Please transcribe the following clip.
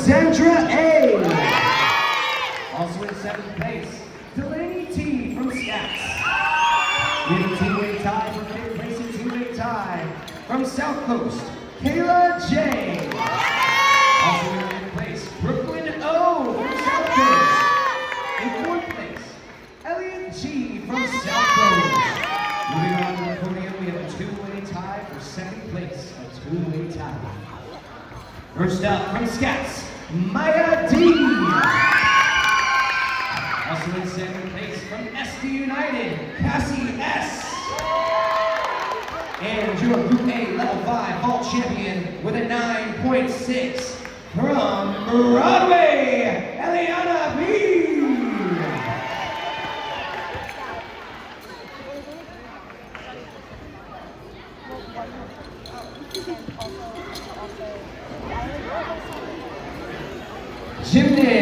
Alexandra A. Also in 7th place, Delaney T. from Scats. We have a two-way tie for 5th place and two-way tie from South Coast, Kayla J. Also in 5th place, Brooklyn O. from South Coast. In 4th place, Elliot G. from South Coast. Moving on to the podium, we have a two-way tie for 2nd place, a two-way tie. First up from Scats, Maya D. Also in 2nd place from SD United, Cassie S. And your Group A Level 5 Vault Champion with a 9.6 from Broadway, Eliana B. Gymnast